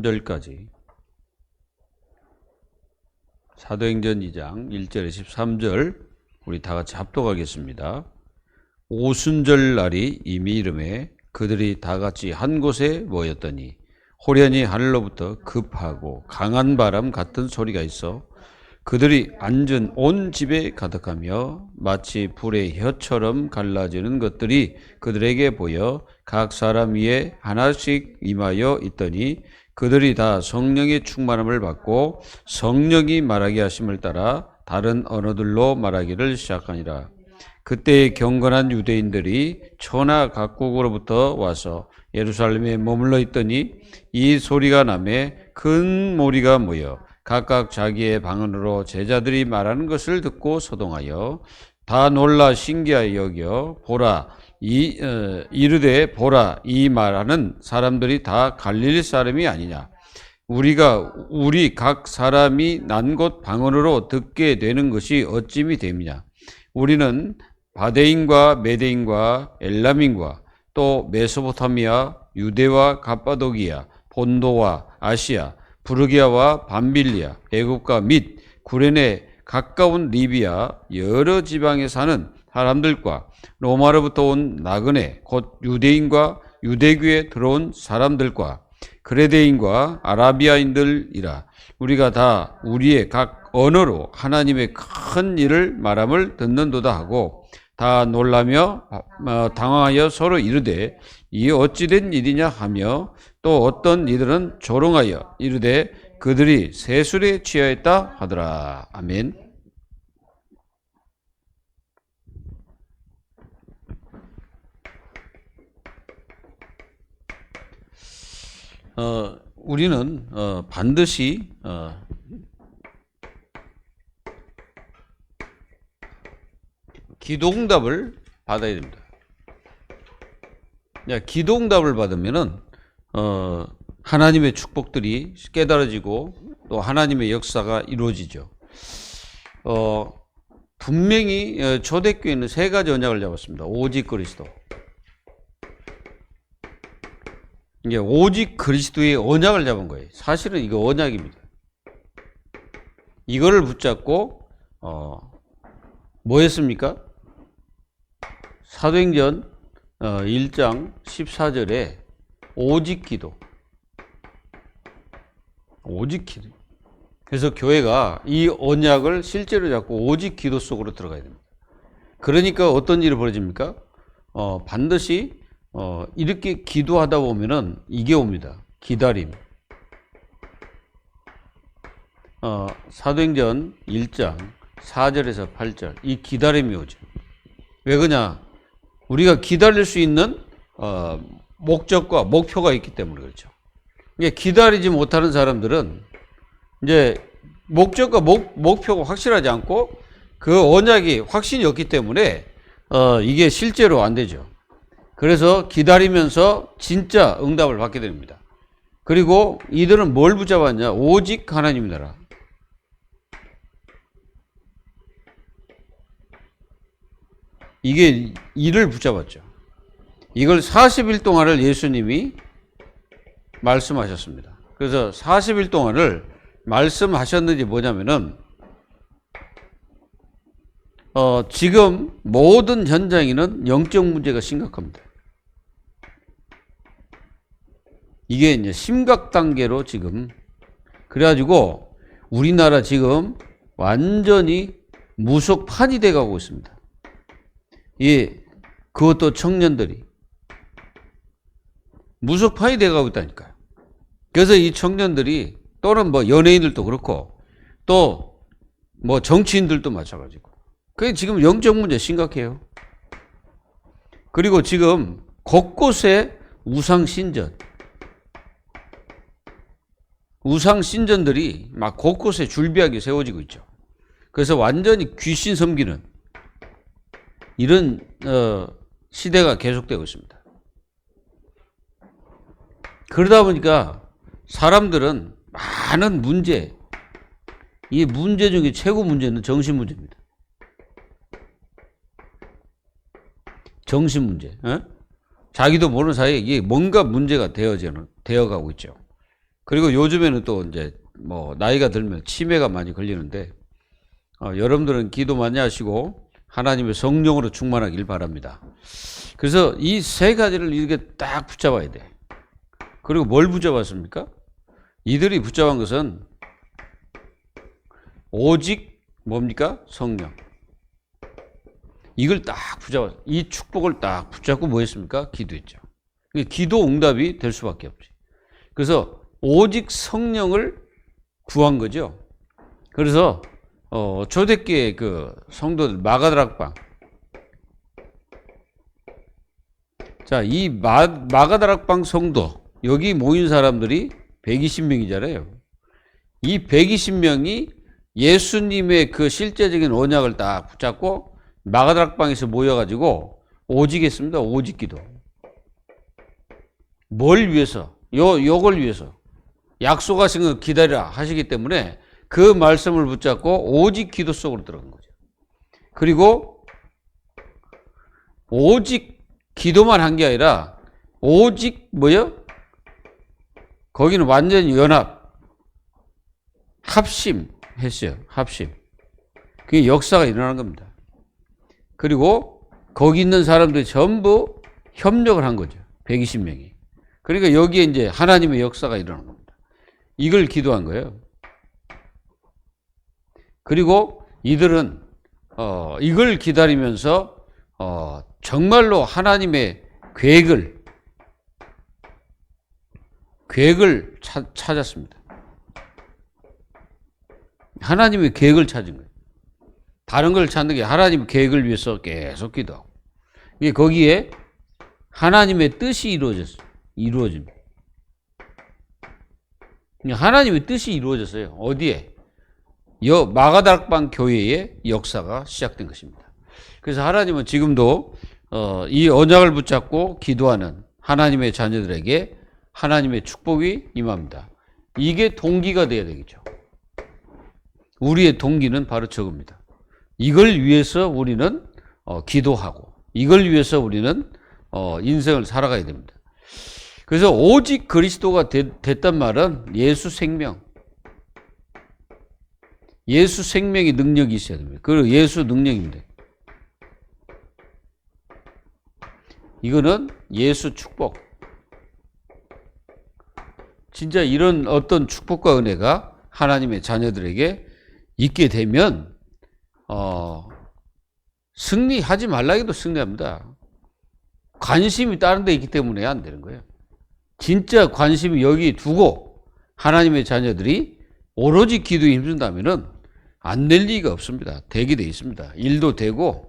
13절까지 사도행전 2장 1절에 13절 우리 다 같이 합독하겠습니다. 오순절 날이 이미 이름에 그들이 다 같이 한 곳에 모였더니 호련히 하늘로부터 급하고 강한 바람 같은 소리가 있어 그들이 앉은 온 집에 가득하며 마치 불의 혀처럼 갈라지는 것들이 그들에게 보여 각 사람 위에 하나씩 임하여 있더니 그들이 다 성령의 충만함을 받고 성령이 말하게 하심을 따라 다른 언어들로 말하기를 시작하니라. 그때 경건한 유대인들이 천하 각국으로부터 와서 예루살렘에 머물러 있더니 이 소리가 나매 큰 무리가 모여 각각 자기의 방언으로 제자들이 말하는 것을 듣고 소동하여 다 놀라 신기하여 여겨 이르되 보라 이 말하는 사람들이 다 갈릴리 사람이 아니냐. 우리 각 사람이 난 곳 방언으로 듣게 되는 것이 어찌미 됨이냐. 우리는 바데인과 메데인과 엘람인과 또 메소포타미아, 유대와 갑바도기아, 본도와 아시아, 부르기아와 밤빌리아, 애국과 및 구레네 가까운 리비아 여러 지방에 사는 사람들과 로마로부터 온 나그네 곧 유대인과 유대교에 들어온 사람들과 그레데인과 아라비아인들이라. 우리가 다 우리의 각 언어로 하나님의 큰 일을 말함을 듣는도다 하고 다 놀라며 당황하여 서로 이르되 이 어찌된 일이냐 하며 또 어떤 이들은 조롱하여 이르되 그들이 세술에 취하였다 하더라. 아멘. 우리는 반드시 기도응답을 받아야 됩니다. 기도응답을 받으면은 하나님의 축복들이 깨달아지고 또 하나님의 역사가 이루어지죠. 분명히 초대교회는 세 가지 언약을 잡았습니다. 오직 그리스도. 이게 오직 그리스도의 언약을 잡은 거예요. 사실은 이거 언약입니다. 이거를 붙잡고 뭐 했습니까? 사도행전 1장 14절에 오직 기도. 오직 기도. 그래서 교회가 이 언약을 실제로 잡고 오직 기도 속으로 들어가야 됩니다. 그러니까 어떤 일이 벌어집니까? 반드시 이렇게 기도하다 보면은 이게 옵니다. 기다림. 사도행전 1장 4절에서 8절 이 기다림이 오죠. 왜 그러냐? 우리가 기다릴 수 있는 목적과 목표가 있기 때문에 그렇죠. 이게 기다리지 못하는 사람들은 이제 목적과 목표가 확실하지 않고 그 언약이 확신이 없기 때문에 이게 실제로 안 되죠. 그래서 기다리면서 진짜 응답을 받게 됩니다. 그리고 이들은 뭘 붙잡았냐? 오직 하나님 나라. 이게 이를 붙잡았죠. 이걸 40일 동안을 예수님이 말씀하셨습니다. 그래서 40일 동안을 말씀하셨는지 뭐냐면은 지금 모든 현장에는 영적 문제가 심각합니다. 이게 이제 심각 단계로 지금 그래가지고 우리나라 지금 완전히 무속판이 돼가고 있습니다. 그것도 청년들이 무속판이 돼가고 있다니까요. 그래서 이 청년들이 또는 뭐 연예인들도 그렇고 또 뭐 정치인들도 마찬가지고. 그게 지금 영적 문제 심각해요. 그리고 지금 곳곳에 우상신전들이 막 곳곳에 줄비하게 세워지고 있죠. 그래서 완전히 귀신 섬기는 이런 시대가 계속되고 있습니다. 그러다 보니까 사람들은 많은 문제, 이 문제 중에 최고 문제는 정신 문제입니다. 정신 문제. 자기도 모르는 사이에 이게 뭔가 문제가 되어가고 있죠. 그리고 요즘에는 또 이제 뭐 나이가 들면 치매가 많이 걸리는데 여러분들은 기도 많이 하시고 하나님의 성령으로 충만하길 바랍니다. 그래서 이 세 가지를 이렇게 딱 붙잡아야 돼. 그리고 뭘 붙잡았습니까? 이들이 붙잡은 것은 오직 뭡니까? 성령. 이걸 딱 붙잡았어. 이 축복을 딱 붙잡고 뭐 했습니까? 기도했죠. 기도 응답이 될 수밖에 없지. 그래서 오직 성령을 구한 거죠. 그래서 초대교회 그 성도들 마가다락방. 자, 이 마가다락방 성도 여기 모인 사람들이 120명이잖아요. 이 120명이 예수님의 그 실제적인 언약을 딱 붙잡고 마가다락방에서 모여가지고 오직 했습니다. 오직 기도. 뭘 위해서? 요걸 위해서. 약속하신 거 기다리라 하시기 때문에 그 말씀을 붙잡고 오직 기도 속으로 들어간 거죠. 그리고 오직 기도만 한 게 아니라 오직 뭐요? 거기는 완전히 연합, 합심했어요. 합심. 그게 역사가 일어난 겁니다. 그리고 거기 있는 사람들이 전부 협력을 한 거죠. 120명이. 그러니까 여기에 이제 하나님의 역사가 일어난 겁니다. 이걸 기도한 거예요. 그리고 이들은 이걸 기다리면서 정말로 하나님의 계획을 찾았습니다. 하나님의 계획을 찾은 거예요. 다른 걸 찾는 게 하나님의 계획을 위해서 계속 기도하고. 이게 거기에 하나님의 뜻이 이루어집니다. 하나님의 뜻이 이루어졌어요. 어디에? 마가다락방 교회의 역사가 시작된 것입니다. 그래서 하나님은 지금도 이 언약을 붙잡고 기도하는 하나님의 자녀들에게 하나님의 축복이 임합니다. 이게 동기가 돼야 되겠죠. 우리의 동기는 바로 저겁니다. 이걸 위해서 우리는 기도하고 이걸 위해서 우리는 인생을 살아가야 됩니다. 그래서 오직 그리스도가 됐단 말은 예수 생명이 능력이 있어야 됩니다. 그리고 예수 능력입니다. 이거는 예수 축복. 진짜 이런 어떤 축복과 은혜가 하나님의 자녀들에게 있게 되면 승리하지 말라 해도 승리합니다. 관심이 다른 데 있기 때문에 안 되는 거예요. 진짜 관심이 여기 두고 하나님의 자녀들이 오로지 기도에 힘쓴다면은 안 될 리가 없습니다. 되게 돼 있습니다. 일도 되고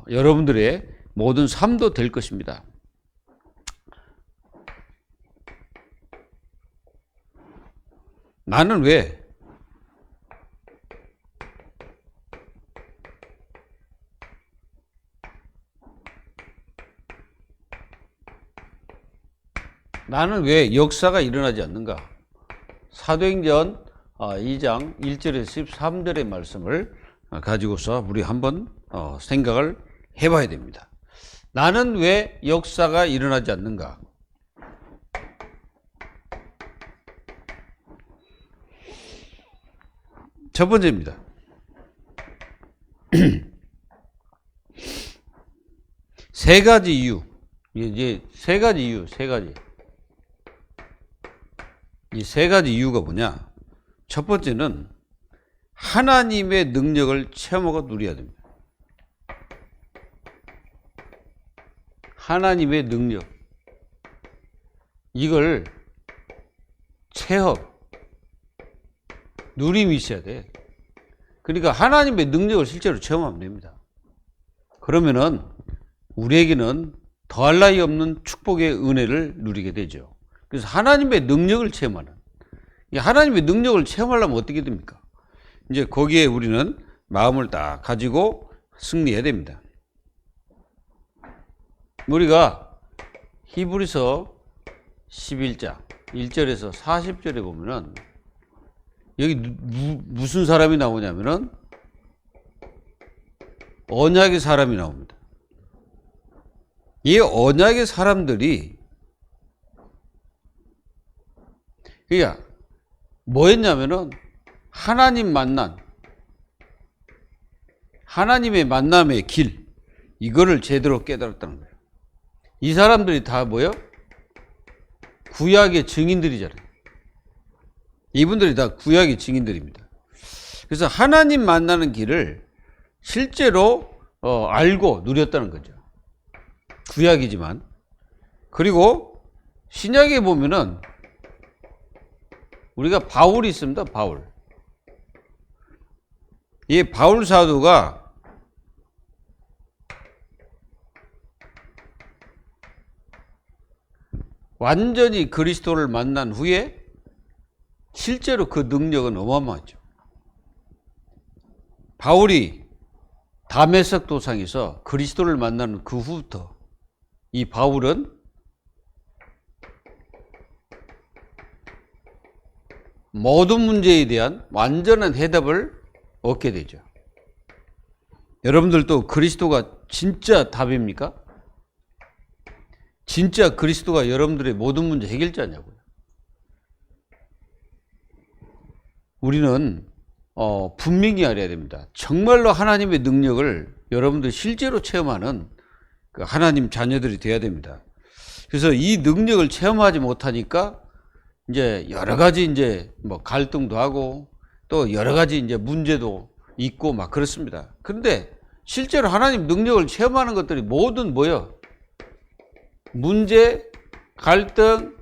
여러분들의 모든 삶도 될 것입니다. 나는 왜 역사가 일어나지 않는가? 사도행전 2장 1절에서 13절의 말씀을 가지고서 우리 한번 생각을 해봐야 됩니다. 나는 왜 역사가 일어나지 않는가? 첫 번째입니다. 세 가지 이유. 이제 세 가지 이유. 이 세 가지 이유가 뭐냐? 첫 번째는 하나님의 능력을 체험하고 누려야 됩니다. 하나님의 능력. 이걸 체험, 누림이 있어야 돼. 그러니까 하나님의 능력을 실제로 체험하면 됩니다. 그러면은 우리에게는 더할 나위 없는 축복의 은혜를 누리게 되죠. 그래서 하나님의 능력을 체험하는. 하나님의 능력을 체험하려면 어떻게 됩니까? 이제 거기에 우리는 마음을 딱 가지고 승리해야 됩니다. 우리가 히브리서 11장 1절에서 40절에 보면은 여기 무슨 사람이 나오냐면은 언약의 사람이 나옵니다. 이 언약의 사람들이 그러니까 뭐였냐면은 하나님의 만남의 길, 이거를 제대로 깨달았다는 거예요. 이 사람들이 다 뭐요? 구약의 증인들이잖아요. 이분들이 다 구약의 증인들입니다. 그래서 하나님 만나는 길을 실제로 알고 누렸다는 거죠. 구약이지만. 그리고 신약에 보면은 우리가 바울이 있습니다. 바울. 이 바울 사도가 완전히 그리스도를 만난 후에 실제로 그 능력은 어마어마하죠. 바울이 다메섹 도상에서 그리스도를 만나는 그 후부터 이 바울은 모든 문제에 대한 완전한 해답을 얻게 되죠. 여러분들도 그리스도가 진짜 답입니까? 진짜 그리스도가 여러분들의 모든 문제 해결자냐고요. 우리는 분명히 알아야 됩니다. 정말로 하나님의 능력을 여러분들 실제로 체험하는 그 하나님 자녀들이 돼야 됩니다. 그래서 이 능력을 체험하지 못하니까 이제 여러 가지 이제 뭐 갈등도 하고 또 여러 가지 이제 문제도 있고 막 그렇습니다. 그런데 실제로 하나님 능력을 체험하는 것들이 모든 뭐예요? 문제, 갈등,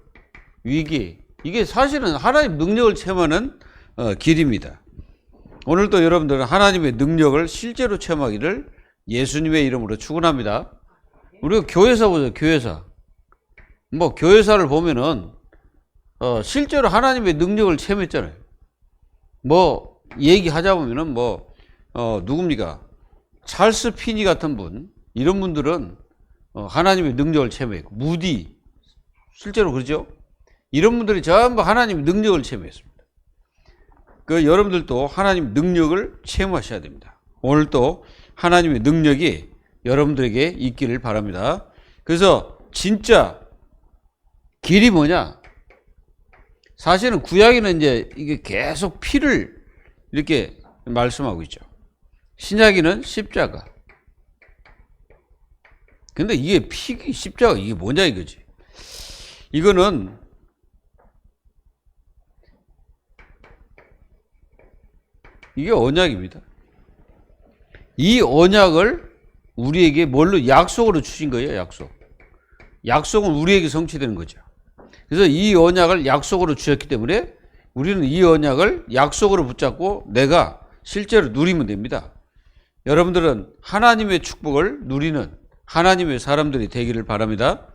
위기, 이게 사실은 하나님 능력을 체험하는 길입니다. 오늘도 여러분들은 하나님의 능력을 실제로 체험하기를 예수님의 이름으로 축원합니다. 우리가 교회사 보죠. 교회사. 뭐 교회사를 보면은 실제로 하나님의 능력을 체험했잖아요. 뭐 얘기하자 보면은 누굽니까? 찰스 피니 같은 분, 이런 분들은 하나님의 능력을 체험했고, 무디 실제로 그러죠. 이런 분들이 전부 하나님의 능력을 체험했습니다. 그 여러분들도 하나님 능력을 체험하셔야 됩니다. 오늘 또 하나님의 능력이 여러분들에게 있기를 바랍니다. 그래서 진짜 길이 뭐냐? 사실은 구약에는 이제 이게 계속 피를 이렇게 말씀하고 있죠. 신약에는 십자가. 근데 이게 십자가 이게 뭐냐 이거지. 이거는 이게 언약입니다. 이 언약을 우리에게 뭘로 약속으로 주신 거예요. 약속은 우리에게 성취되는 거죠. 그래서 이 언약을 약속으로 주셨기 때문에 우리는 이 언약을 약속으로 붙잡고 내가 실제로 누리면 됩니다. 여러분들은 하나님의 축복을 누리는 하나님의 사람들이 되기를 바랍니다.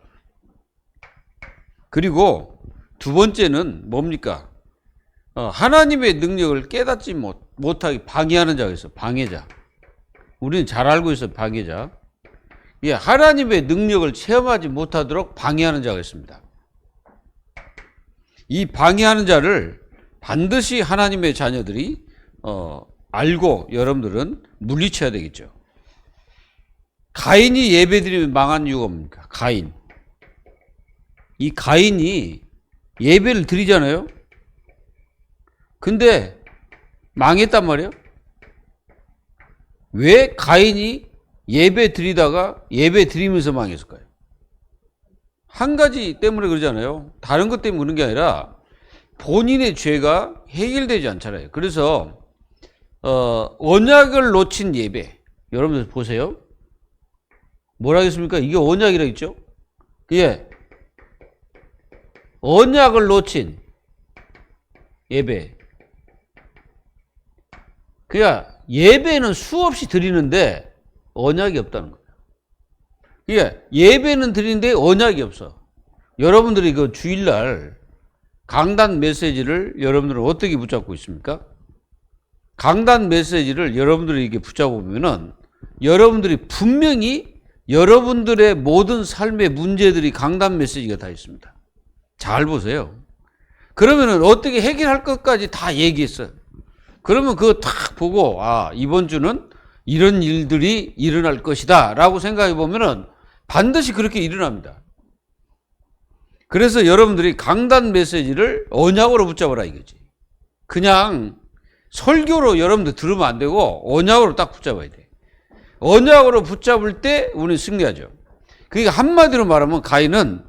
그리고 두 번째는 뭡니까? 하나님의 능력을 깨닫지 못하게 방해하는 자가 있어. 방해자. 우리는 잘 알고 있어. 방해자. 예, 하나님의 능력을 체험하지 못하도록 방해하는 자가 있습니다. 이 방해하는 자를 반드시 하나님의 자녀들이 알고 여러분들은 물리쳐야 되겠죠. 가인이 예배드리면 망한 이유가 뭡니까? 가인. 이 가인이 예배를 드리잖아요. 근데 망했단 말이에요. 왜 가인이 예배 드리다가 예배 드리면서 망했을까요? 한 가지 때문에 그러잖아요. 다른 것 때문에 그런 게 아니라 본인의 죄가 해결되지 않잖아요. 그래서 언약을 놓친 예배. 여러분들 보세요. 뭐라 했습니까? 이게 언약이라 했죠? 예. 언약을 놓친 예배. 그러니까 예배는 수없이 드리는데 언약이 없다는 거예요. 예, 예배는 드리는데 언약이 없어. 여러분들이 그 주일날 강단 메시지를 여러분들은 어떻게 붙잡고 있습니까? 강단 메시지를 여러분들이 이렇게 붙잡으면은 여러분들이 분명히 여러분들의 모든 삶의 문제들이 강단 메시지가 다 있습니다. 잘 보세요. 그러면은 어떻게 해결할 것까지 다 얘기했어요. 그러면 그거 탁 보고 이번 주는 이런 일들이 일어날 것이다 라고 생각해 보면은 반드시 그렇게 일어납니다. 그래서 여러분들이 강단 메시지를 언약으로 붙잡으라 이거지. 그냥 설교로 여러분들 들으면 안 되고 언약으로 딱 붙잡아야 돼. 언약으로 붙잡을 때 우리는 승리하죠. 그러니까 한마디로 말하면 가인은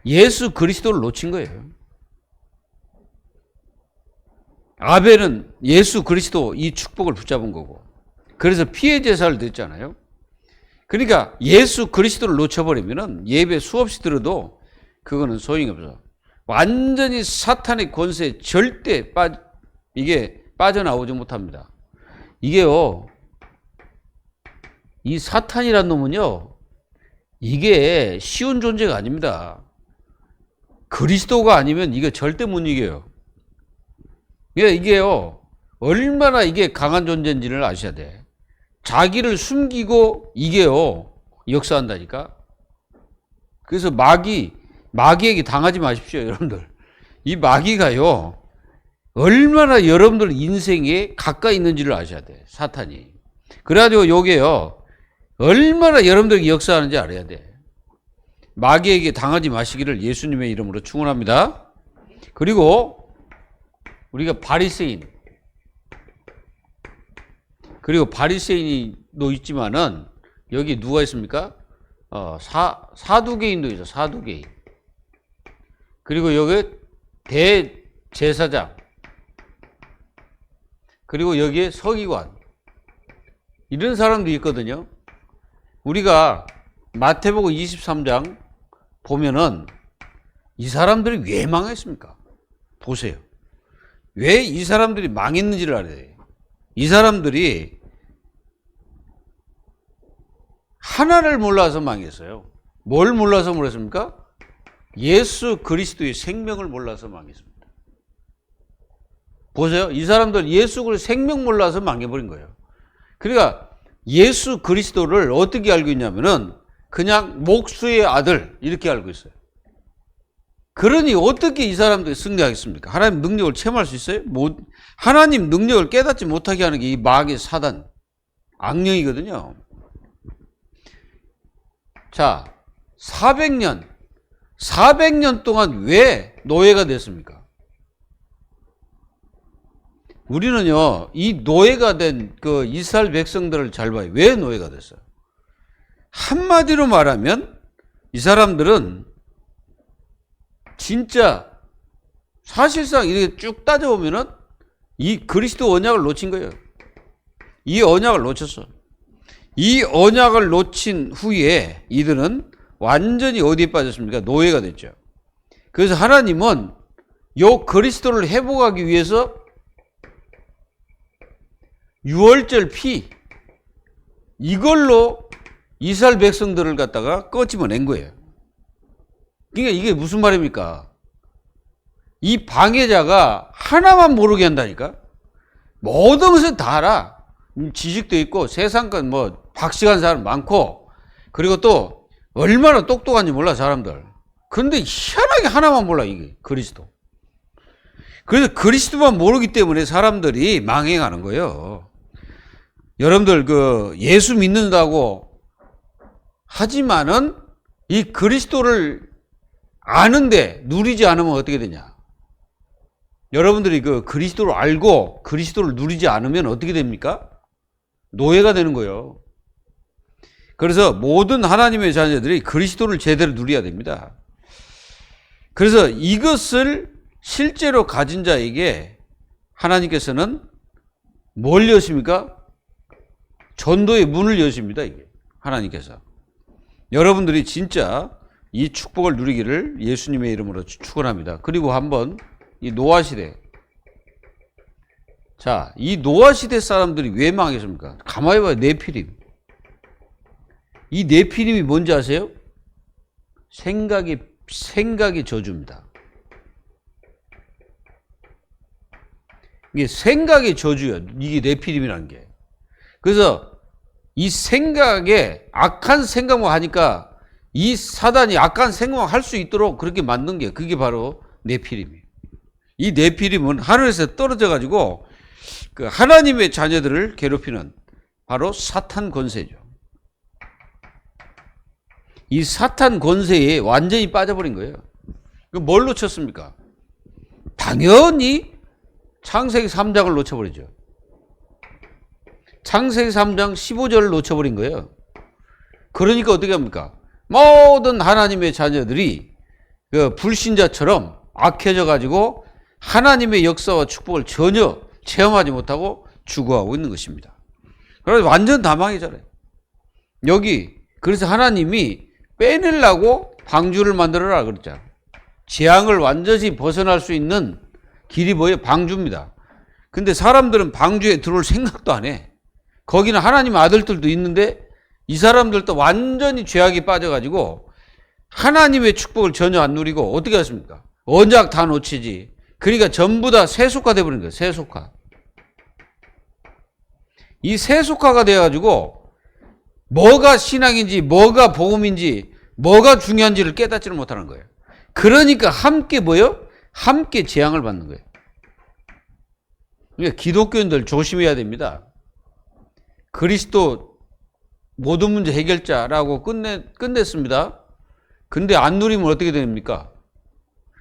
예수 그리스도를 놓친 거예요. 아벨은 예수 그리스도 이 축복을 붙잡은 거고, 그래서 피해 제사를 드렸잖아요. 그러니까 예수 그리스도를 놓쳐버리면은 예배 수없이 들어도 그거는 소용이 없어. 완전히 사탄의 권세에 절대 이게 빠져나오지 못합니다. 이게요, 이 사탄이란 놈은요, 이게 쉬운 존재가 아닙니다. 그리스도가 아니면 이게 절대 못 이겨요. 이게요, 얼마나 이게 강한 존재인지를 아셔야 돼. 자기를 숨기고 이게요, 역사한다니까. 그래서 마귀에게 당하지 마십시오, 여러분들. 이 마귀가요, 얼마나 여러분들 인생에 가까이 있는지를 아셔야 돼, 사탄이. 그래가지고 요게요, 얼마나 여러분들에게 역사하는지 알아야 돼. 마귀에게 당하지 마시기를 예수님의 이름으로 축원합니다. 그리고 우리가 바리새인, 그리고 바리새인도 있지만은 여기 누가 있습니까? 사두개인도 있어, 사두개인. 그리고 여기 대제사장, 그리고 여기에 서기관, 이런 사람도 있거든요. 우리가 마태복음 23장 보면은 이 사람들이 왜 망했습니까? 보세요. 왜 이 사람들이 망했는지를 알아야 돼요. 이 사람들이 하나를 몰라서 망했어요. 뭘 몰라서 망했습니까? 예수 그리스도의 생명을 몰라서 망했습니다. 보세요. 이 사람들 예수 그리스도 생명 몰라서 망해버린 거예요. 그러니까 예수 그리스도를 어떻게 알고 있냐면은 그냥 목수의 아들 이렇게 알고 있어요. 그러니 어떻게 이 사람들이 승리하겠습니까? 하나님 능력을 체험할 수 있어요? 하나님 능력을 깨닫지 못하게 하는 게 이 마귀의 사단, 악령이거든요. 자, 400년 동안 왜 노예가 됐습니까? 우리는요, 이 노예가 된 그 이스라엘 백성들을 잘 봐요. 왜 노예가 됐어요? 한마디로 말하면 이 사람들은 진짜 사실상 이렇게 쭉 따져보면은 이 그리스도 언약을 놓친 거예요. 이 언약을 놓쳤어. 이 언약을 놓친 후에 이들은 완전히 어디에 빠졌습니까? 노예가 됐죠. 그래서 하나님은 요 그리스도를 회복하기 위해서 유월절 피, 이걸로 이스라엘 백성들을 갖다가 꺼집어낸 거예요. 그러니까 이게 무슨 말입니까? 이 방해자가 하나만 모르게 한다니까? 모든 것을 다 알아. 지식도 있고 세상껏 뭐 박식한 사람 많고, 그리고 또 얼마나 똑똑한지 몰라 사람들. 그런데 희한하게 하나만 몰라, 이게 그리스도. 그래서 그리스도만 모르기 때문에 사람들이 망해가는 거예요. 여러분들 그 예수 믿는다고 하지만은 이 그리스도를 아는데 누리지 않으면 어떻게 되냐? 여러분들이 그 그리스도를 알고 그리스도를 누리지 않으면 어떻게 됩니까? 노예가 되는 거예요. 그래서 모든 하나님의 자녀들이 그리스도를 제대로 누려야 됩니다. 그래서 이것을 실제로 가진 자에게 하나님께서는 뭘 여십니까? 전도의 문을 여십니다. 이게 하나님께서. 여러분들이 진짜 이 축복을 누리기를 예수님의 이름으로 축원합니다. 그리고 한번 이 노아 시대, 자, 이 노아 시대 사람들이 왜 망했습니까? 가만히 봐요. 네피림. 이 네피림이 뭔지 아세요? 생각의 저주입니다. 이게 생각의 저주예요. 이게 네피림이라는 게. 그래서 이 생각에 악한 생각만 하니까 이 사단이 악한 생각만 할 수 있도록 그렇게 만든 게, 그게 바로 네피림이에요. 이 네피림은 하늘에서 떨어져 가지고 그 하나님의 자녀들을 괴롭히는 바로 사탄 권세죠. 이 사탄 권세에 완전히 빠져버린 거예요. 뭘 놓쳤습니까? 당연히 창세기 3장을 놓쳐버리죠. 창세기 3장 15절을 놓쳐버린 거예요. 그러니까 어떻게 합니까? 모든 하나님의 자녀들이 그 불신자처럼 악해져 가지고 하나님의 역사와 축복을 전혀 체험하지 못하고 죽어가고 있는 것입니다. 그래서 완전 다 망해잖아요. 여기 그래서 하나님이 빼내려고 방주를 만들어라 그랬잖아요. 재앙을 완전히 벗어날 수 있는 길이 뭐예요? 방주입니다. 근데 사람들은 방주에 들어올 생각도 안 해. 거기는 하나님의 아들들도 있는데 이 사람들도 완전히 죄악에 빠져가지고 하나님의 축복을 전혀 안 누리고 어떻게 하십니까? 언약 다 놓치지. 그러니까 전부 다 세속화 돼버린 거예요. 세속화. 이 세속화가 돼가지고 뭐가 신앙인지 뭐가 복음인지 뭐가 중요한지를 깨닫지를 못하는 거예요. 그러니까 함께 뭐예요? 함께 재앙을 받는 거예요. 그러니까 기독교인들 조심해야 됩니다. 그리스도 모든 문제 해결자라고 끝냈습니다. 근데 안 누리면 어떻게 됩니까?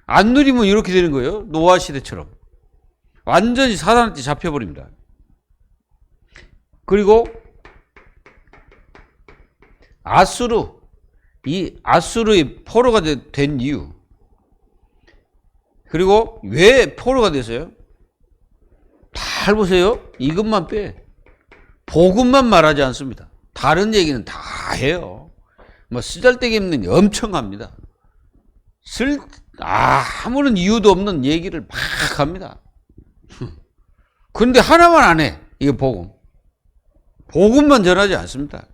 안 누리면 이렇게 되는 거예요. 노아 시대처럼. 완전히 사단한테 잡혀버립니다. 그리고 이 아수르의 포로가 된 이유. 그리고 왜 포로가 됐어요? 잘 보세요. 이것만 빼. 복음만 말하지 않습니다. 다른 얘기는 다 해요. 뭐 쓰잘데기 없는 엄청 합니다. 아무런 이유도 없는 얘기를 막 합니다. 그런데 하나만 안 해. 이게 복음. 복음만 전하지 않습니다.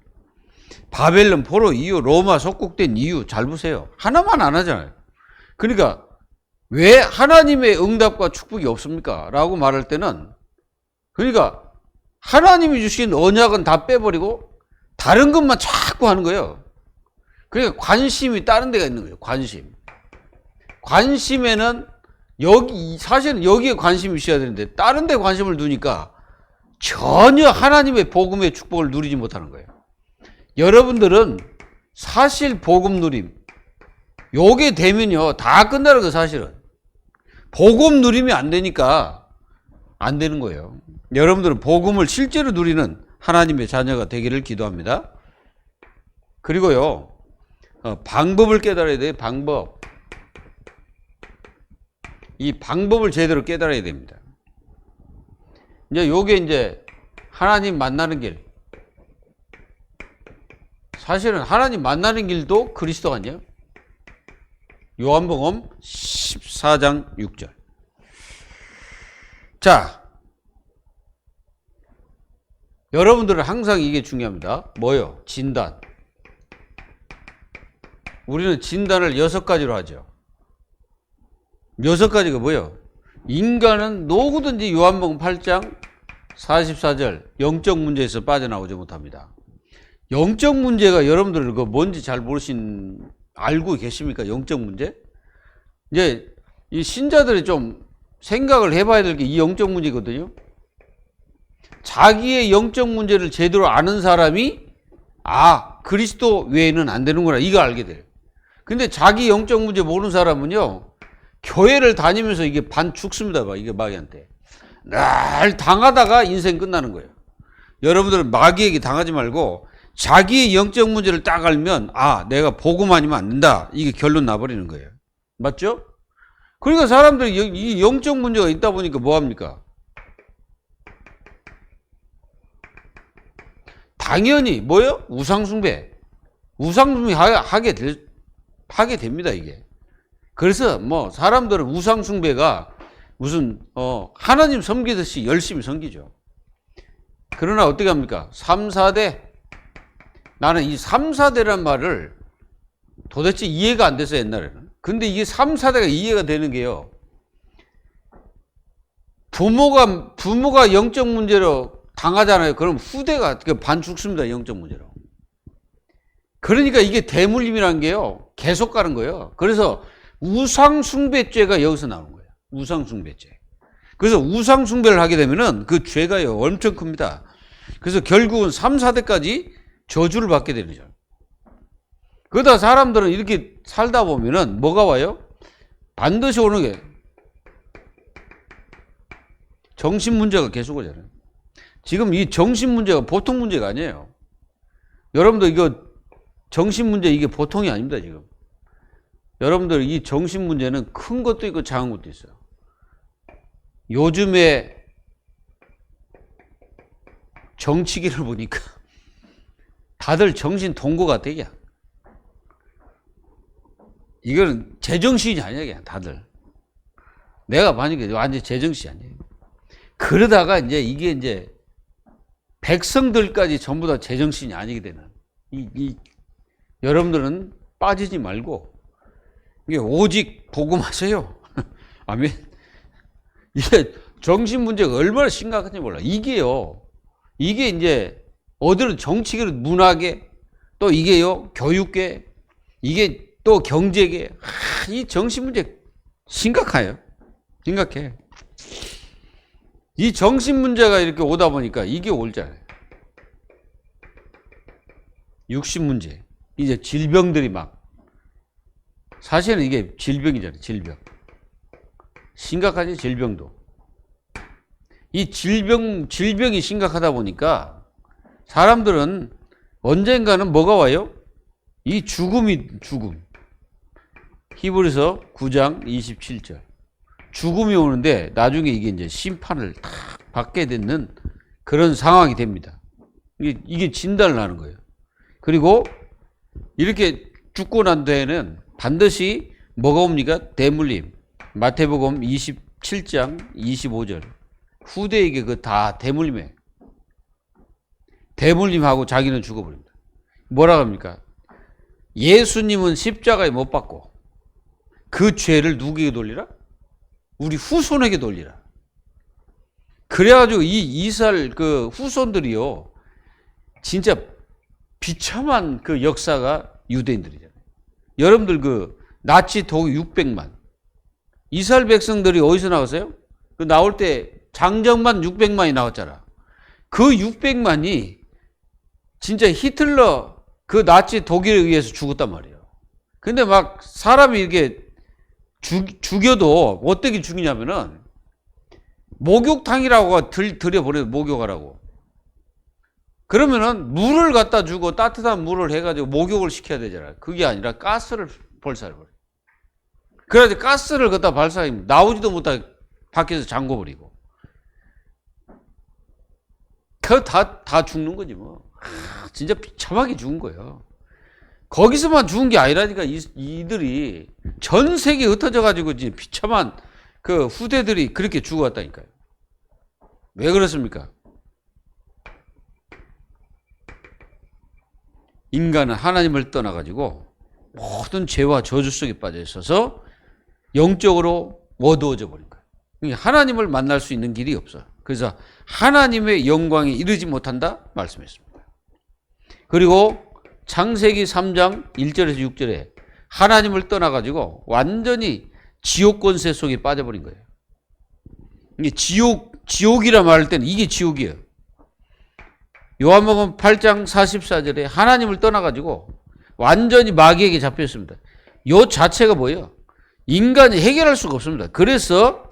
바벨론 포로 이유, 로마 속국된 이유 잘 보세요. 하나만 안 하잖아요. 그러니까 왜 하나님의 응답과 축복이 없습니까? 라고 말할 때는 그러니까 하나님이 주신 언약은 다 빼버리고 다른 것만 자꾸 하는 거예요. 그러니까 관심이 다른 데가 있는 거예요. 관심에는 사실은 여기에 관심이 있어야 되는데 다른 데 관심을 두니까 전혀 하나님의 복음의 축복을 누리지 못하는 거예요. 여러분들은 사실 복음 누림 요게 되면요 다 끝나는 거예요. 사실은 복음 누리면 안 되니까 안 되는 거예요. 여러분들은 복음을 실제로 누리는 하나님의 자녀가 되기를 기도합니다. 그리고요 방법을 깨달아야 돼요. 방법. 이 방법을 제대로 깨달아야 됩니다. 요게 이제 하나님 만나는 길. 사실은 하나님 만나는 길도 그리스도 아니에요? 요한복음 14장 6절. 자, 여러분들은 항상 이게 중요합니다. 뭐요? 진단. 우리는 진단을 6가지로 하죠. 6가지가 뭐예요? 인간은 누구든지 요한복음 8장 44절 영적 문제에서 빠져나오지 못합니다. 영적 문제가 여러분들 그 뭔지 잘 알고 계십니까? 영적 문제? 이제 이 신자들이 좀 생각을 해봐야 될 게 이 영적 문제거든요. 자기의 영적 문제를 제대로 아는 사람이 그리스도 외에는 안 되는구나 이거 알게 돼요. 근데 자기 영적 문제 모르는 사람은요 교회를 다니면서 이게 반 죽습니다. 이게 마귀한테 날 당하다가 인생 끝나는 거예요. 여러분들은 마귀에게 당하지 말고 자기의 영적 문제를 딱 알면 내가 복음 아니면 안 된다 이게 결론 나버리는 거예요. 맞죠? 그러니까 사람들이 이 영적 문제가 있다 보니까 뭐합니까? 당연히 뭐예요? 우상숭배 하게 됩니다. 이게. 그래서 뭐 사람들은 우상숭배가 무슨 하나님 섬기듯이 열심히 섬기죠. 그러나 어떻게 합니까? 3, 4대. 나는 이 3, 4대란 말을 도대체 이해가 안 돼서 옛날에는. 근데 이게 3, 4대가 이해가 되는 게요. 부모가 영적 문제로 당하잖아요. 그럼 후대가 반 죽습니다. 영적 문제로. 그러니까 이게 대물림이라는 게요. 계속 가는 거예요. 그래서 우상숭배죄가 여기서 나오는 거예요. 우상숭배죄. 그래서 우상숭배를 하게 되면은 그 죄가요. 엄청 큽니다. 그래서 결국은 3, 4대까지 저주를 받게 되죠. 그러다 사람들은 이렇게 살다 보면은 뭐가 와요? 반드시 오는 게 정신 문제가 계속 오잖아요. 지금 이 정신 문제가 보통 문제가 아니에요. 여러분들 이거 정신 문제 이게 보통이 아닙니다, 지금. 여러분들 이 정신 문제는 큰 것도 있고 작은 것도 있어요. 요즘에 정치기를 보니까 다들 정신 동거 같아, 그냥. 이거는 제정신이 아니야, 그냥 다들. 내가 봐니까 완전 제정신이 아니에요. 그러다가 이게 이제 백성들까지 전부 다 제정신이 아니게 되는. 여러분들은 빠지지 말고, 이게 오직 복음하세요. 아멘. 이게 정신 문제가 얼마나 심각한지 몰라. 이게 이제 어디는 정치계, 문화계, 또 이게요, 교육계, 이게 또 경제계. 이 정신 문제 심각해요. 심각해. 이 정신 문제가 이렇게 오다 보니까 이게 올잖아요. 육신 문제. 이제 질병들이 막. 사실은 이게 질병이잖아요. 질병. 심각하지, 질병도. 이 질병이 심각하다 보니까 사람들은 언젠가는 뭐가 와요? 이 죽음. 히브리서 9장 27절. 죽음이 오는데 나중에 이게 이제 심판을 딱 받게 되는 그런 상황이 됩니다. 이게 진단을 하는 거예요. 그리고 이렇게 죽고 난 뒤에는 반드시 뭐가 옵니까? 대물림. 마태복음 27장 25절. 후대에게 그 다 대물림해. 대물림하고 자기는 죽어버립니다. 뭐라 합니까? 예수님은 십자가에 못 박고 그 죄를 누구에게 돌리라? 우리 후손에게 돌리라. 그래가지고 이 이스라엘 그 후손들이요, 진짜 비참한 그 역사가 유대인들이잖아요. 여러분들 그 나치 독일 600만. 이스라엘 백성들이 어디서 나왔어요? 그 나올 때 장정만 600만이 나왔잖아. 그 600만이 진짜 히틀러 그 나치 독일에 의해서 죽었단 말이에요. 근데 막 사람이 이렇게 죽여도 어떻게 죽이냐면은 목욕탕이라고 들여보내요. 목욕하라고. 그러면은 물을 갖다 주고 따뜻한 물을 해가지고 목욕을 시켜야 되잖아요. 그게 아니라 가스를 발사해버려요. 그래가지고 가스를 갖다 발사하면 나오지도 못하게 밖에서 잠궈버리고. 그거 다 죽는 거지 뭐. 진짜 비참하게 죽은 거예요. 거기서만 죽은 게 아니라니까. 이들이 전 세계에 흩어져 가지고 비참한 그 후대들이 그렇게 죽어갔다니까요. 왜 그렇습니까? 인간은 하나님을 떠나 가지고 모든 죄와 저주 속에 빠져 있어서 영적으로 어두워져 버린 거예요. 그러니까 하나님을 만날 수 있는 길이 없어요. 그래서 하나님의 영광에 이르지 못한다 말씀했습니다. 그리고 창세기 3장 1절에서 6절에 하나님을 떠나가지고 완전히 지옥 권세 속에 빠져버린 거예요. 이게 지옥이라 말할 때는 이게 지옥이에요. 요한복음 8장 44절에 하나님을 떠나가지고 완전히 마귀에게 잡혔습니다. 요 자체가 뭐예요? 인간이 해결할 수가 없습니다. 그래서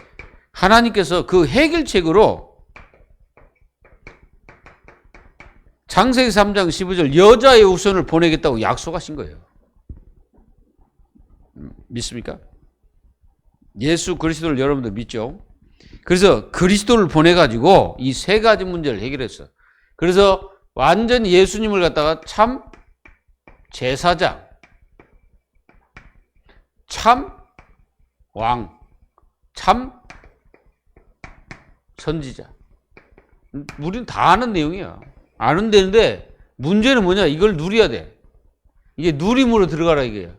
하나님께서 그 해결책으로 창세기 3장 15절 여자의 후손을 보내겠다고 약속하신 거예요. 믿습니까? 예수 그리스도를 여러분들 믿죠? 그래서 그리스도를 보내가지고 이 세 가지 문제를 해결했어. 그래서 완전히 예수님을 갖다가 참 제사장, 참 왕, 참 선지자. 우리는 다 아는 내용이야. 아는 데인데 문제는 뭐냐? 이걸 누려야 돼. 이게 누림으로 들어가라 이게요.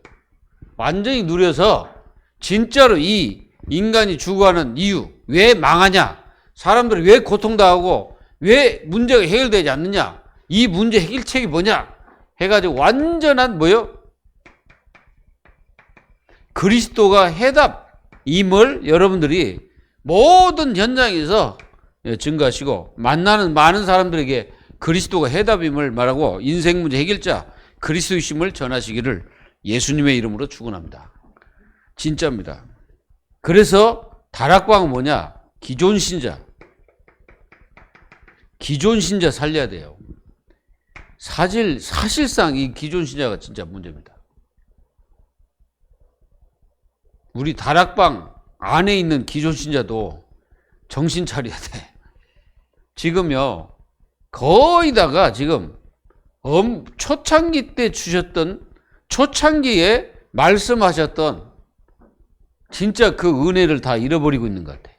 완전히 누려서 진짜로 이 인간이 죽어가는 이유, 왜 망하냐? 사람들이 왜 고통당하고 왜 문제가 해결되지 않느냐? 이 문제 해결책이 뭐냐? 해가지고 완전한 뭐요? 그리스도가 해답임을 여러분들이 모든 현장에서 증거하시고 만나는 많은 사람들에게 그리스도가 해답임을 말하고 인생 문제 해결자 그리스도이심을 전하시기를 예수님의 이름으로 축원합니다. 진짜입니다. 그래서 다락방은 뭐냐? 기존 신자 살려야 돼요. 사실상 이 기존 신자가 진짜 문제입니다. 우리 다락방 안에 있는 기존 신자도 정신 차려야 돼. 지금요, 거의 다가 지금 초창기 때 주셨던, 초창기에 말씀하셨던 진짜 그 은혜를 다 잃어버리고 있는 것 같아.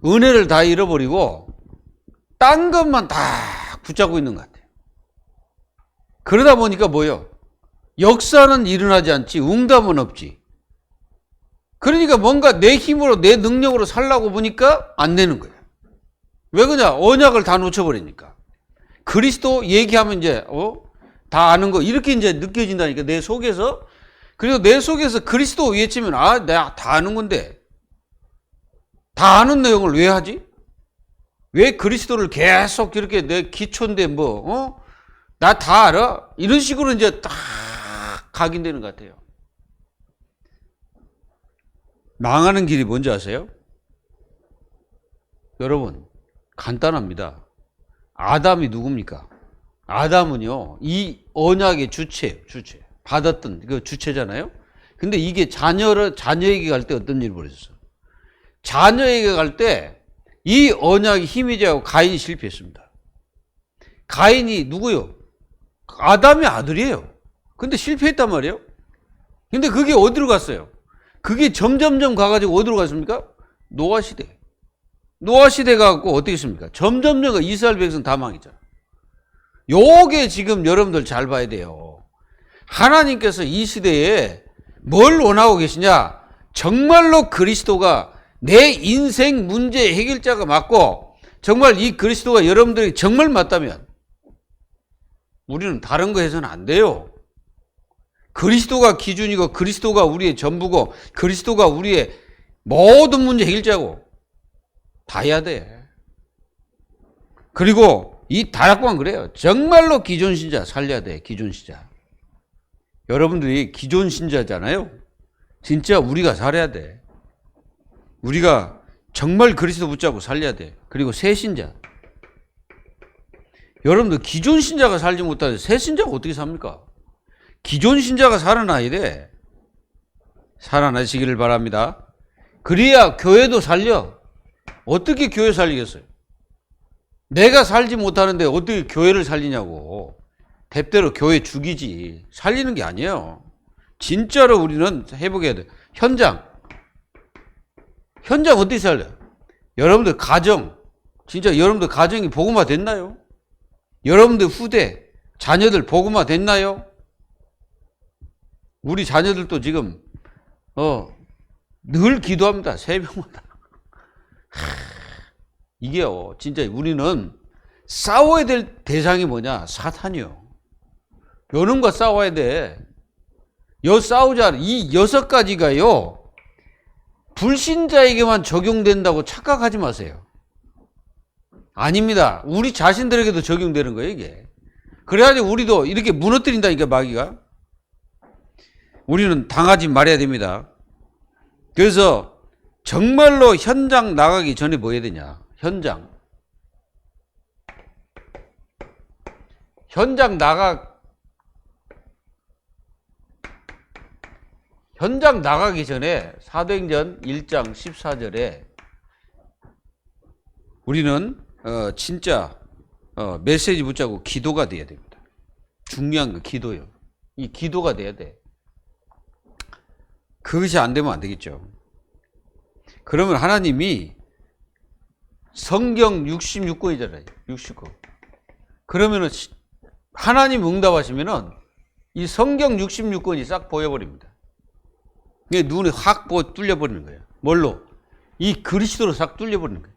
은혜를 다 잃어버리고 딴 것만 다 붙잡고 있는 것 같아. 그러다 보니까 뭐요? 역사는 일어나지 않지, 응답은 없지. 그러니까 뭔가 내 힘으로, 내 능력으로 살라고 보니까 안 되는 거야. 왜 그러냐? 언약을 다 놓쳐버리니까. 그리스도 얘기하면 이제 다 아는 거 이렇게 이제 느껴진다니까, 내 속에서. 그리고 내 속에서 그리스도 외치면 내가 다 아는 건데, 다 아는 내용을 왜 하지? 왜 그리스도를 계속 이렇게 내 기초인데 나 다 알아? 이런 식으로 이제 딱 각인되는 것 같아요. 망하는 길이 뭔지 아세요? 여러분, 간단합니다. 아담이 누굽니까? 아담은요, 이 언약의 주체. 받았던 그 주체잖아요? 근데 이게 자녀에게 갈 때 어떤 일이 벌어졌어? 자녀에게 갈 때 이 언약이 힘이 되고 가인이 실패했습니다. 가인이 누구요? 아담의 아들이에요. 근데 실패했단 말이에요. 근데 그게 어디로 갔어요? 그게 점점점 가가지고 어디로 갔습니까? 노아 시대. 노아 시대 가고 어떻게 했습니까? 점점점 이스라엘 백성 다 망했잖아. 요게 지금 여러분들 잘 봐야 돼요. 하나님께서 이 시대에 뭘 원하고 계시냐? 정말로 그리스도가 내 인생 문제 해결자가 맞고, 정말 이 그리스도가 여러분들이 정말 맞다면 우리는 다른 거 해서는 안 돼요. 그리스도가 기준이고, 그리스도가 우리의 전부고, 그리스도가 우리의 모든 문제 해결자고, 다 해야 돼. 그리고 이 다락방 그래요. 정말로 기존 신자 살려야 돼. 기존 신자. 여러분들이 기존 신자잖아요. 진짜 우리가 살아야 돼. 우리가 정말 그리스도 붙잡고 살려야 돼. 그리고 새 신자. 여러분들 기존 신자가 살지 못하는데 새 신자가 어떻게 삽니까? 기존 신자가 살아나야 돼. 살아나시기를 바랍니다. 그래야 교회도 살려. 어떻게 교회 살리겠어요? 내가 살지 못하는데 어떻게 교회를 살리냐고. 대대로 교회 죽이지. 살리는 게 아니에요. 진짜로 우리는 회복해야 돼. 현장 어떻게 살려? 여러분들 가정, 진짜 여러분들 가정이 복음화 됐나요? 여러분들 후대, 자녀들 복음화 됐나요? 우리 자녀들도 지금 늘 기도합니다. 새벽마다. 이게요, 진짜 우리는 싸워야 될 대상이 뭐냐? 사탄이요. 요놈과 싸워야 돼. 싸우자. 이 6가지가요, 불신자에게만 적용된다고 착각하지 마세요. 아닙니다. 우리 자신들에게도 적용되는 거예요, 이게. 그래가지고 우리도 이렇게 무너뜨린다니까, 마귀가. 우리는 당하지 말아야 됩니다. 그래서 정말로 현장 나가기 전에 뭐 해야 되냐? 현장 나가기 전에 사도행전 1장 14절에 우리는 진짜 메시지 붙잡고 기도가 돼야 됩니다. 중요한 거 기도요. 이 기도가 돼야 돼. 그것이 안 되면 안 되겠죠. 그러면 하나님이 성경 66권이잖아요. 69. 그러면은 하나님 응답하시면은 이 성경 66권이 싹 보여버립니다. 이게 눈에 확 뚫려버리는 거예요. 뭘로? 이 그리스도로 싹 뚫려버리는 거예요.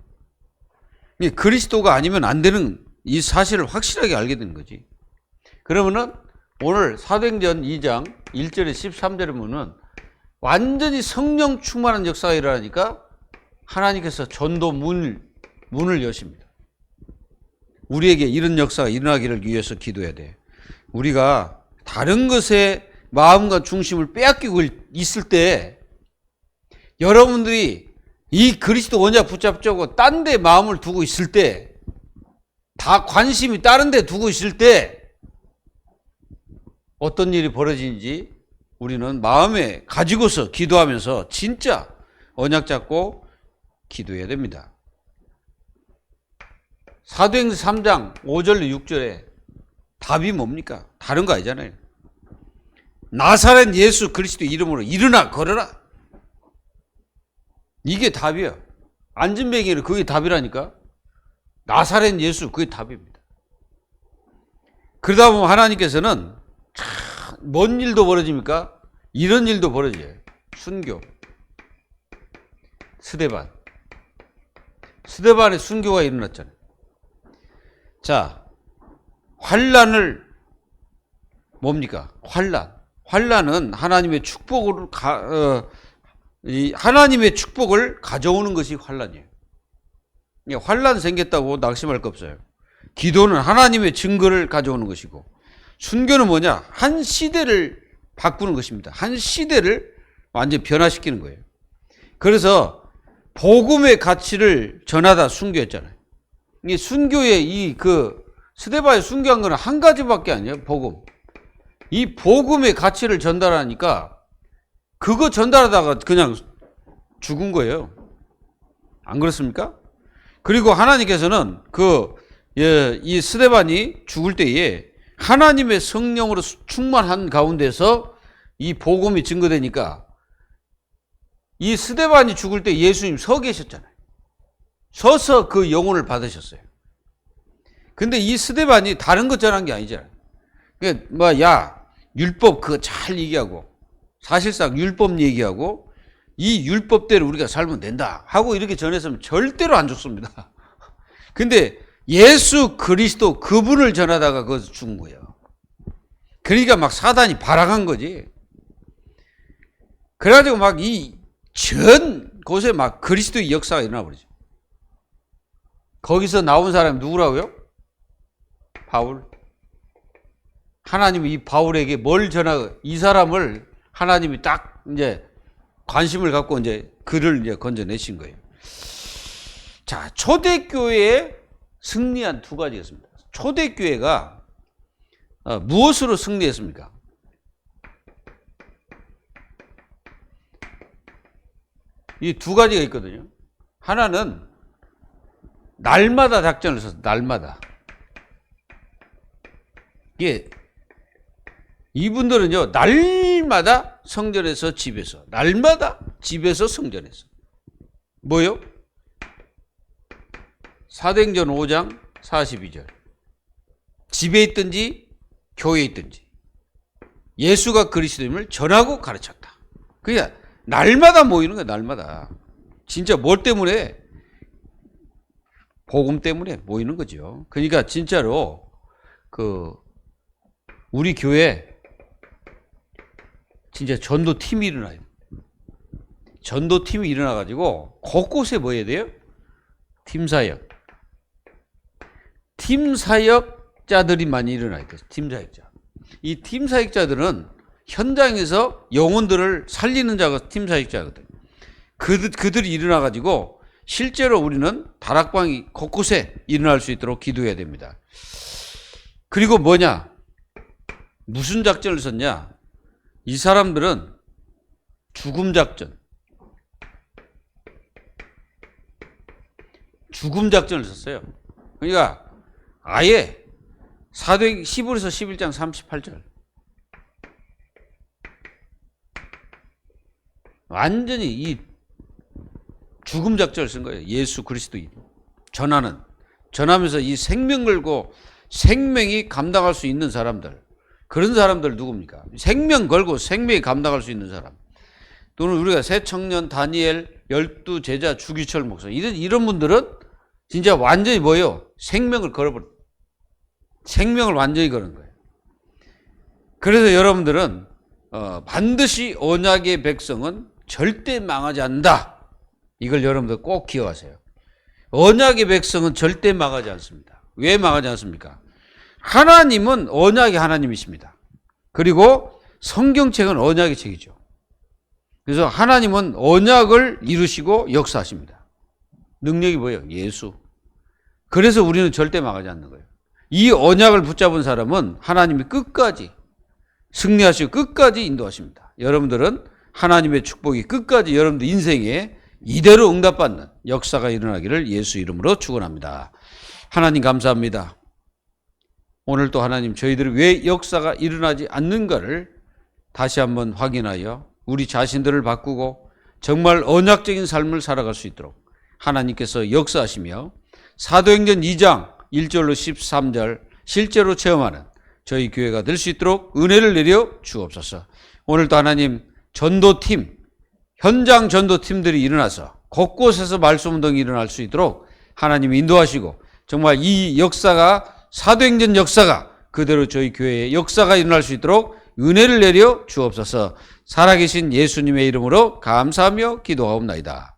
이 그리스도가 아니면 안 되는 이 사실을 확실하게 알게 되는 거지. 그러면은 오늘 사도행전 2장 1절에 13절에 보면 완전히 성령 충만한 역사가 일어나니까 하나님께서 전도 문을 여십니다. 우리에게 이런 역사가 일어나기를 위해서 기도해야 돼. 우리가 다른 것에 마음과 중심을 빼앗기고 있을 때 여러분들이 이 그리스도 언약 붙잡자고 딴 데 마음을 두고 있을 때 다 관심이 다른 데 두고 있을 때 어떤 일이 벌어지는지 우리는 마음에 가지고서 기도하면서 진짜 언약 잡고 기도해야 됩니다. 사도행전 3장 5절로 6절에 답이 뭡니까? 다른 거 아니잖아요. 나사렛 예수 그리스도 이름으로 일어나 걸어라. 이게 답이에요. 안진뱅이는 그게 답이라니까. 나사렛 예수 그게 답입니다. 그러다 보면 하나님께서는 뭔 일도 벌어집니까? 이런 일도 벌어져요. 순교. 스데반의 순교가 일어났잖아요. 자, 환난을 뭡니까? 환난은 하나님의 하나님의 축복을 가져오는 것이 환난이에요. 환난 생겼다고 낙심할 거 없어요. 기도는 하나님의 증거를 가져오는 것이고, 순교는 뭐냐? 한 시대를 바꾸는 것입니다. 한 시대를 완전히 변화시키는 거예요. 그래서 복음의 가치를 전하다 순교했잖아요. 이 순교의 스데반이 순교한 거는 한 가지밖에 아니에요. 복음. 이 복음의 가치를 전달하니까 그거 전달하다가 그냥 죽은 거예요. 안 그렇습니까? 그리고 하나님께서는 이 스데반이 죽을 때에 하나님의 성령으로 충만한 가운데서 이 복음이 증거되니까 이 스데반이 죽을 때 예수님 서 계셨잖아요. 서서 그 영혼을 받으셨어요. 근데 이 스데반이 다른 것 전한 게 아니잖아요. 그러니까 율법 그거 잘 얘기하고 사실상 율법 얘기하고 이 율법대로 우리가 살면 된다 하고 이렇게 전했으면 절대로 안 죽습니다. 근데 예수 그리스도 그분을 전하다가 거기서 죽은 거예요. 그러니까 막 사단이 발악한 거지. 그래가지고 막 이 전 곳에 막 그리스도의 역사가 일어나버리죠. 거기서 나온 사람이 누구라고요? 바울. 하나님이 이 바울에게 뭘 이 사람을 하나님이 딱 이제 관심을 갖고 이제 그를 이제 건져내신 거예요. 자, 초대교회에 승리한 두 가지가 있습니다. 초대교회가 무엇으로 승리했습니까? 이 두 가지가 있거든요. 하나는 날마다 작전을 썼어요. 날마다. 이분들은요, 날마다 성전에서 집에서, 날마다 집에서 성전에서. 뭐요? 사도행전 5장 42절. 집에 있든지 교회에 있든지 예수가 그리스도임을 전하고 가르쳤다. 그러니까 날마다 모이는 거야, 날마다. 진짜 뭘 때문에? 복음 때문에 모이는 거죠. 그러니까 진짜로 우리 교회 진짜 전도팀이 일어나요. 전도팀이 일어나가지고 곳곳에 뭐 해야 돼요? 팀사역. 팀사역자들이 많이 일어나야 돼요. 팀사역자. 이 팀사역자들은 현장에서 영혼들을 살리는 자가 팀사역자거든. 그들이 일어나가지고 실제로 우리는 다락방이 곳곳에 일어날 수 있도록 기도해야 됩니다. 그리고 뭐냐? 무슨 작전을 썼냐? 이 사람들은 죽음 작전을 썼어요. 그러니까 아예 사도행 10에서 11장 38절 완전히 이 죽음 작전을 쓴 거예요. 예수 그리스도 전하면서 이 생명 걸고 생명이 감당할 수 있는 사람들, 그런 사람들 누굽니까? 생명 걸고 생명이 감당할 수 있는 사람. 또는 우리가 새 청년 다니엘, 12 제자 주기철 목사 이런 분들은 진짜 완전히 뭐예요? 생명을 완전히 거는 거예요. 그래서 여러분들은 반드시 언약의 백성은 절대 망하지 않는다. 이걸 여러분들 꼭 기억하세요. 언약의 백성은 절대 망하지 않습니다. 왜 망하지 않습니까? 하나님은 언약의 하나님이십니다. 그리고 성경책은 언약의 책이죠. 그래서 하나님은 언약을 이루시고 역사하십니다. 능력이 뭐예요? 예수. 그래서 우리는 절대 망하지 않는 거예요. 이 언약을 붙잡은 사람은 하나님이 끝까지 승리하시고 끝까지 인도하십니다. 여러분들은 하나님의 축복이 끝까지 여러분들 인생에 이대로 응답받는 역사가 일어나기를 예수 이름으로 축원합니다. 하나님 감사합니다. 오늘 또 하나님 저희들이 왜 역사가 일어나지 않는가를 다시 한번 확인하여 우리 자신들을 바꾸고 정말 언약적인 삶을 살아갈 수 있도록 하나님께서 역사하시며 사도행전 2장 1절로 13절 실제로 체험하는 저희 교회가 될 수 있도록 은혜를 내려 주옵소서. 오늘도 하나님 전도팀, 현장 전도팀들이 일어나서 곳곳에서 말씀 운동이 일어날 수 있도록 하나님이 인도하시고 정말 이 역사가 사도행전 역사가 그대로 저희 교회의 역사가 일어날 수 있도록 은혜를 내려 주옵소서. 살아계신 예수님의 이름으로 감사하며 기도하옵나이다.